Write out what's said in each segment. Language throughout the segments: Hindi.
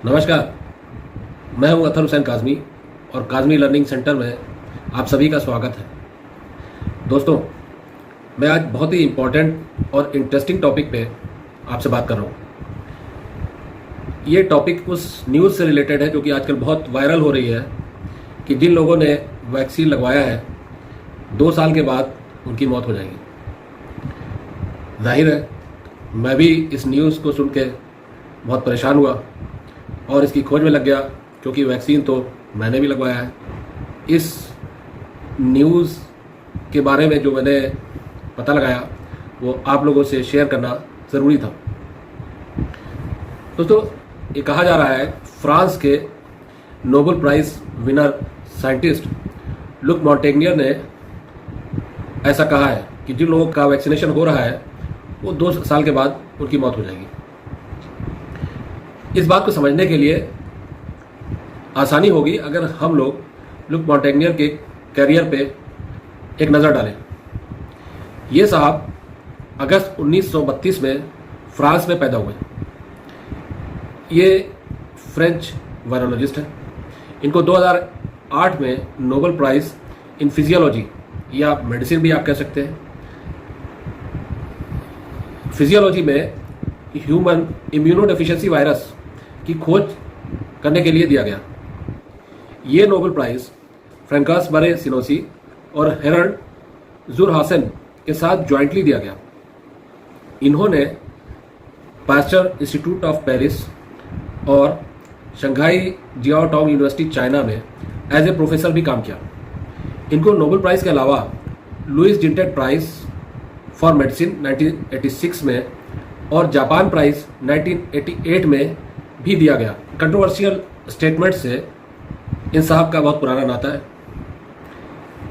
नमस्कार। मैं हूं अथर हुसैन काज़मी और काज़मी लर्निंग सेंटर में आप सभी का स्वागत है। दोस्तों, मैं आज बहुत ही इम्पोर्टेंट और इंटरेस्टिंग टॉपिक पे आपसे बात कर रहा हूं। ये टॉपिक उस न्यूज़ से रिलेटेड है जो कि आजकल बहुत वायरल हो रही है कि जिन लोगों ने वैक्सीन लगवाया है 2 साल के बाद उनकी मौत हो जाएगी। जाहिर है मैं भी इस न्यूज़ को सुन के बहुत परेशान हुआ और इसकी खोज में लग गया, क्योंकि वैक्सीन तो मैंने भी लगवाया है। इस न्यूज़ के बारे में जो मैंने पता लगाया वो आप लोगों से शेयर करना ज़रूरी था। दोस्तों, ये कहा जा रहा है फ्रांस के Nobel prize winner scientist Luc Montagnier ने ऐसा कहा है कि जिन लोगों का वैक्सीनेशन हो रहा है वो 2 साल के बाद उनकी मौत हो जाएगी। इस बात को समझने के लिए आसानी होगी अगर हम लोग लुक मॉन्टेग्नियर के करियर पे एक नज़र डालें। ये साहब अगस्त 1932 में फ्रांस में पैदा हुए। ये फ्रेंच वायरोलॉजिस्ट हैं। इनको 2008 में नोबेल प्राइज़ इन फिजियोलॉजी या मेडिसिन भी आप कह सकते हैं, फिजियोलॉजी में ह्यूमन इम्यूनोडेफिशिएंसी वायरस की खोज करने के लिए दिया गया। ये नोबेल प्राइज़ फ्रैंकॉस मरे सिनोसी और हेरल्ड ज़ुरहासन के साथ जॉइंटली दिया गया। इन्होंने पास्चर इंस्टीट्यूट ऑफ पेरिस और Shanghai Jiao Tong University China में एज ए प्रोफेसर भी काम किया। इनको नोबेल प्राइज़ के अलावा Louis Jeantet Prize for Medicine 1986 में और जापान प्राइज़ 1988 में भी दिया गया। कंट्रोवर्शियल स्टेटमेंट से इन साहब का बहुत पुराना नाता है।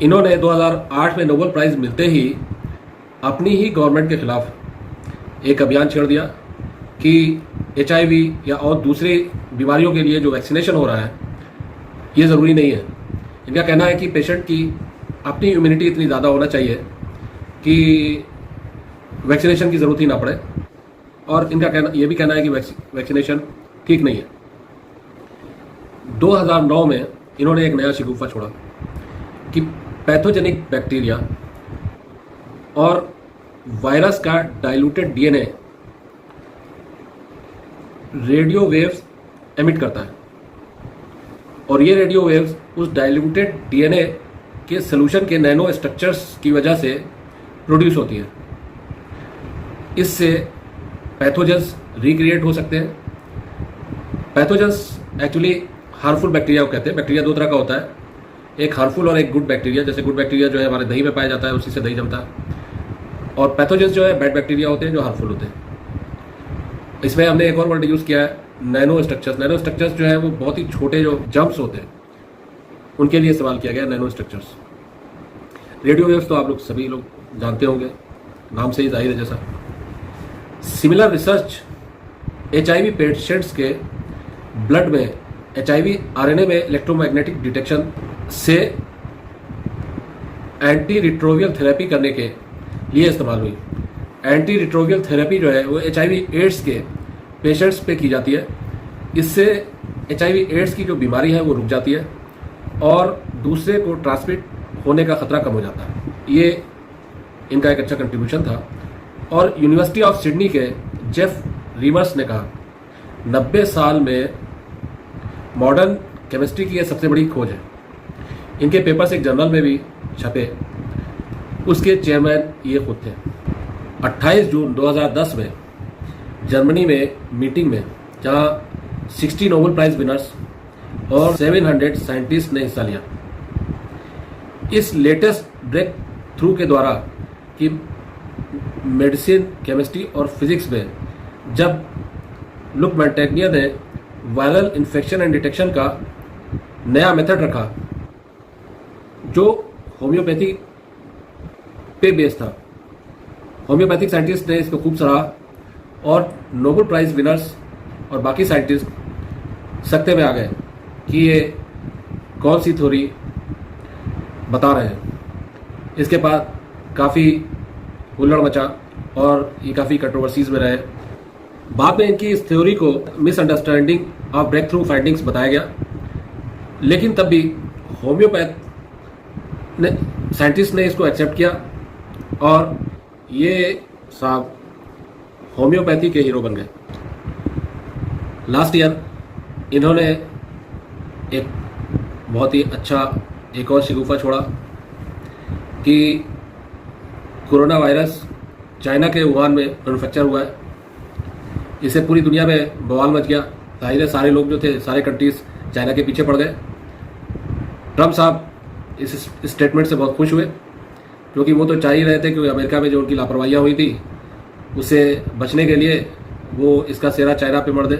इन्होंने 2008 में नोबेल प्राइज़ मिलते ही अपनी ही गवर्नमेंट के खिलाफ एक अभियान छेड़ दिया कि HIV या और दूसरी बीमारियों के लिए जो वैक्सीनेशन हो रहा है ये ज़रूरी नहीं है। इनका कहना है कि पेशेंट की अपनी इम्यूनिटी इतनी ज़्यादा होना चाहिए कि वैक्सीनेशन की ज़रूरत ही ना पड़े, और इनका कहना ये भी कहना है कि वैक्सीनेशन ठीक नहीं है। 2009 में इन्होंने एक नया शिगुफा छोड़ा कि पैथोजेनिक बैक्टीरिया और वायरस का diluted DNA radio waves emit करता है, और ये रेडियो वेव्स उस डाइल्यूटेड DNA के सोल्यूशन के नैनो स्ट्रक्चर्स की वजह से प्रोड्यूस होती है। इससे पैथोजेंस रिक्रिएट हो सकते हैं। पैथोजेंस एक्चुअली हार्मफुल बैक्टीरिया को कहते हैं। बैक्टीरिया 2 तरह का होता है, एक हार्मफुल और एक गुड बैक्टीरिया। जैसे गुड बैक्टीरिया जो है हमारे दही में पाया जाता है, उसी से दही जमता है, और पैथोजेंस जो है बैड बैक्टीरिया होते हैं जो हार्मफुल होते हैं। इसमें हमने एक और वर्ड यूज़ किया है, नैनो स्ट्रक्चर्स। नैनो स्ट्रक्चर्स जो है वो बहुत ही छोटे जो जम्प्स होते हैं उनके लिए इस्तेमाल किया गया नैनो स्ट्रक्चर्स। रेडियो वेव्स तो आप लोग सभी लोग जानते होंगे, नाम से ही जाहिर है जैसा। सिमिलर रिसर्च HIV पेशेंट्स के ब्लड में HIV RNA में इलेक्ट्रोमैग्नेटिक डिटेक्शन से एंटी रिट्रोवियल थेरेपी करने के लिए इस्तेमाल हुई। एंटी रिट्रोवियल थेरेपी जो है वो HIV एड्स के पेशेंट्स पे की जाती है। इससे HIV एड्स की जो बीमारी है वो रुक जाती है और दूसरे को ट्रांसमिट होने का खतरा कम हो जाता है। ये इनका एक अच्छा कंट्रीब्यूशन था। और यूनिवर्सिटी ऑफ सिडनी के जेफ रीमर्स ने कहा 90 साल में मॉडर्न केमिस्ट्री की यह सबसे बड़ी खोज है। इनके पेपर्स एक जर्नल में भी छपे, उसके चेयरमैन ये खुद थे। 28 जून 2010 में जर्मनी में मीटिंग में, जहां 60 नोबेल प्राइज़ विनर्स और 700 साइंटिस्ट ने हिस्सा लिया, इस लेटेस्ट ब्रेक थ्रू के द्वारा कि मेडिसिन, केमिस्ट्री और फिजिक्स में जब लुक मॉन्टेग्नियर ने वायरल इन्फेक्शन एंड डिटेक्शन का नया मेथड रखा जो होम्योपैथी पे बेस्ड था, होम्योपैथिक साइंटिस्ट ने इसको खूब सराहा और नोबेल प्राइज़ विनर्स और बाकी साइंटिस्ट सकते में आ गए कि ये कौन सी थ्योरी बता रहे हैं। इसके बाद काफ़ी हुल्लड़ मचा और ये काफ़ी कंट्रोवर्सीज में रहे। बाद में इनकी इस थ्योरी को misunderstanding of breakthrough findings बताया गया, लेकिन तब भी होम्योपैथ ने साइंटिस्ट ने इसको एक्सेप्ट किया और ये साहब होम्योपैथी के हीरो बन गए। लास्ट ईयर इन्होंने एक बहुत ही अच्छा एक और शगुफा छोड़ा कि कोरोना वायरस चाइना के वुहान में मैन्युफैक्चर हुआ है। इससे पूरी दुनिया में बवाल मच गया। जाहिर है सारे लोग जो थे, सारे कंट्रीज चाइना के पीछे पड़ गए। ट्रम्प साहब इस स्टेटमेंट से बहुत खुश हुए, क्योंकि वो तो चाह ही रहे थे कि अमेरिका में जो उनकी लापरवाहियाँ हुई थी उससे बचने के लिए वो इसका सेरा चाइना पे मर दे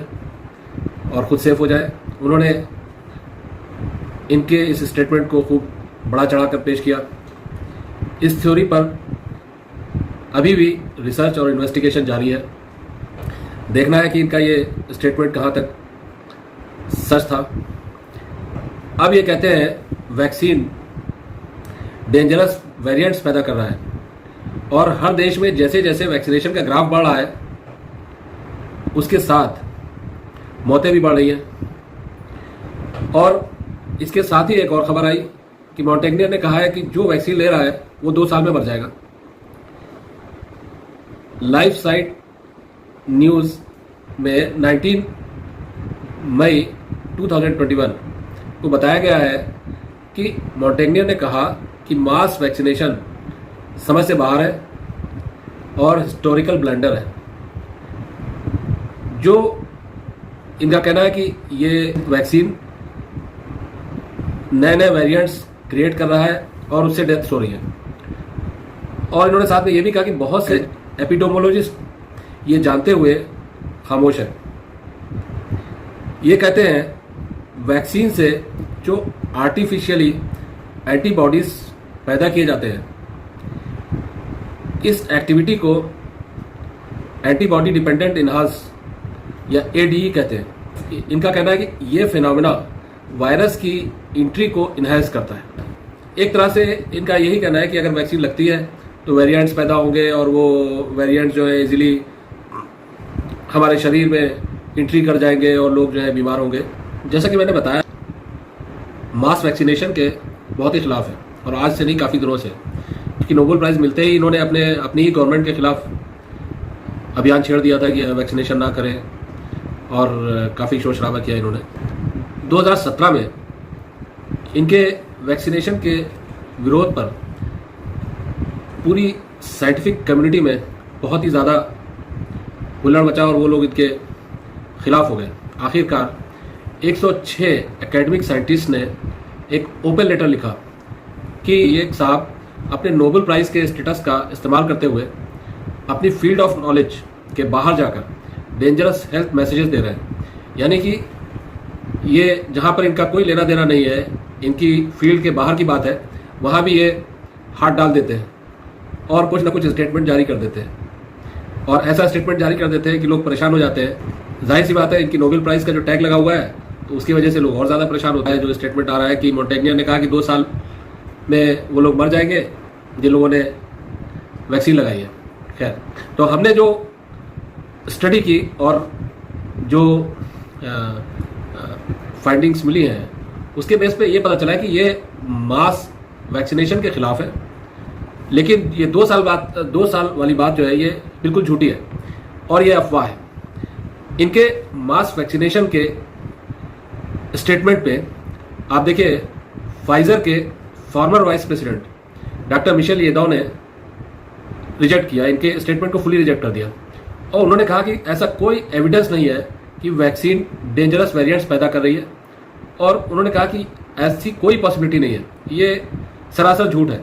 और खुद सेफ हो जाए। उन्होंने इनके इस स्टेटमेंट को खूब बड़ा चढ़ाकर पेश किया। इस थ्योरी पर अभी भी रिसर्च और इन्वेस्टिगेशन जारी है। देखना है कि इनका ये स्टेटमेंट कहाँ तक सच था। अब ये कहते हैं वैक्सीन डेंजरस वेरिएंट्स पैदा कर रहा है और हर देश में जैसे जैसे वैक्सीनेशन का ग्राफ बढ़ रहा है उसके साथ मौतें भी बढ़ रही हैं। और इसके साथ ही एक और खबर आई कि मॉन्टेग्नियर ने कहा है कि जो वैक्सीन ले रहा है वो 2 साल में मर जाएगा। लाइफ साइट न्यूज़ में 19 मई 2021 को बताया गया है कि मॉन्टेग्नियर ने कहा कि मास वैक्सीनेशन समझ से बाहर है और हिस्टोरिकल ब्लंडर है। जो इनका कहना है कि ये वैक्सीन नए नए वेरिएंट्स क्रिएट कर रहा है और उससे डेथ्स हो रही है। और इन्होंने साथ में ये भी कहा कि बहुत से एपिडेमियोलॉजिस्ट ये जानते हुए खामोश है। ये कहते हैं वैक्सीन से जो आर्टिफिशियली एंटीबॉडीज पैदा किए जाते हैं, इस एक्टिविटी को एंटीबॉडी डिपेंडेंट इनहांस या एडीई कहते हैं। इनका कहना है कि ये फिनोमेना वायरस की एंट्री को इनहेंस करता है। एक तरह से इनका यही कहना है कि अगर वैक्सीन लगती है तो वेरिएंट्स पैदा होंगे और वो वेरिएंट्स जो है इजीली हमारे शरीर में एंट्री कर जाएंगे और लोग जो है बीमार होंगे। जैसा कि मैंने बताया, मास वैक्सीनेशन के बहुत ही खिलाफ है और आज से नहीं, काफ़ी दिनों से। क्योंकि नोबेल प्राइज़ मिलते ही इन्होंने अपनी ही गवर्नमेंट के खिलाफ अभियान छेड़ दिया था कि वैक्सीनेशन ना करें और काफ़ी शोर शराबा किया इन्होंने। 2017 में इनके वैक्सीनेशन के विरोध पर पूरी साइंटिफिक कम्युनिटी में बहुत ही ज़्यादा हुल्लड़ मचा और वो लोग इनके खिलाफ हो गए। आखिरकार 106 एकेडमिक साइंटिस्ट ने एक ओपन लेटर लिखा कि ये साहब अपने नोबेल प्राइज़ के स्टेटस का इस्तेमाल करते हुए अपनी फील्ड ऑफ नॉलेज के बाहर जाकर डेंजरस हेल्थ मैसेजेस दे रहे हैं। यानी कि ये जहाँ पर इनका कोई लेना देना नहीं है, इनकी फील्ड के बाहर की बात है, वहाँ भी ये हाथ डाल देते हैं और कुछ ना कुछ स्टेटमेंट जारी कर देते हैं। और ऐसा स्टेटमेंट जारी कर देते हैं कि लोग परेशान हो जाते हैं। जाहिर सी बात है, इनकी नोबेल प्राइज़ का जो टैग लगा हुआ है तो उसकी वजह से लोग और ज़्यादा परेशान होता है। जो स्टेटमेंट आ रहा है कि मॉन्टेग्नियर ने कहा कि 2 साल में वो लोग मर जाएंगे जिन लोगों ने वैक्सीन लगाई है। खैर, तो हमने जो स्टडी की और जो फाइंडिंग्स मिली हैं उसके बेस पे ये पता चला है कि ये मास वैक्सीनेशन के खिलाफ है। लेकिन ये 2 साल वाली बात जो है ये बिल्कुल झूठी है और ये अफवाह है। इनके मास वैक्सीनेशन के स्टेटमेंट पे आप देखिए, फाइजर के former vice president doctor Michel Yeadon ने रिजेक्ट किया, इनके स्टेटमेंट को फुली रिजेक्ट कर दिया और उन्होंने कहा कि ऐसा कोई एविडेंस नहीं है कि वैक्सीन डेंजरस वेरिएंट्स पैदा कर रही है। और उन्होंने कहा कि ऐसी कोई पॉसिबिलिटी नहीं है, ये सरासर झूठ है।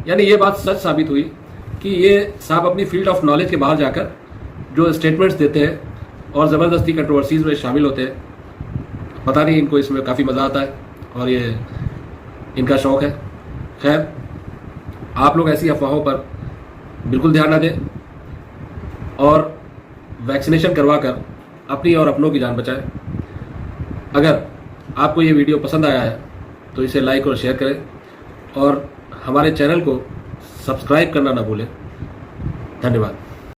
यानी ये बात सच साबित हुई कि ये साहब अपनी फील्ड ऑफ नॉलेज के बाहर जाकर जो स्टेटमेंट्स देते हैं और ज़बरदस्ती कंट्रोवर्सीज में शामिल होते हैं। पता नहीं, इनको इसमें काफ़ी मज़ा आता है और ये इनका शौक़ है। खैर, आप लोग ऐसी अफवाहों पर बिल्कुल ध्यान न दें और वैक्सीनेशन करवा कर अपनी और अपनों की जान बचाएं। अगर आपको ये वीडियो पसंद आया है तो इसे लाइक और शेयर करें और हमारे चैनल को सब्सक्राइब करना ना भूलें। धन्यवाद।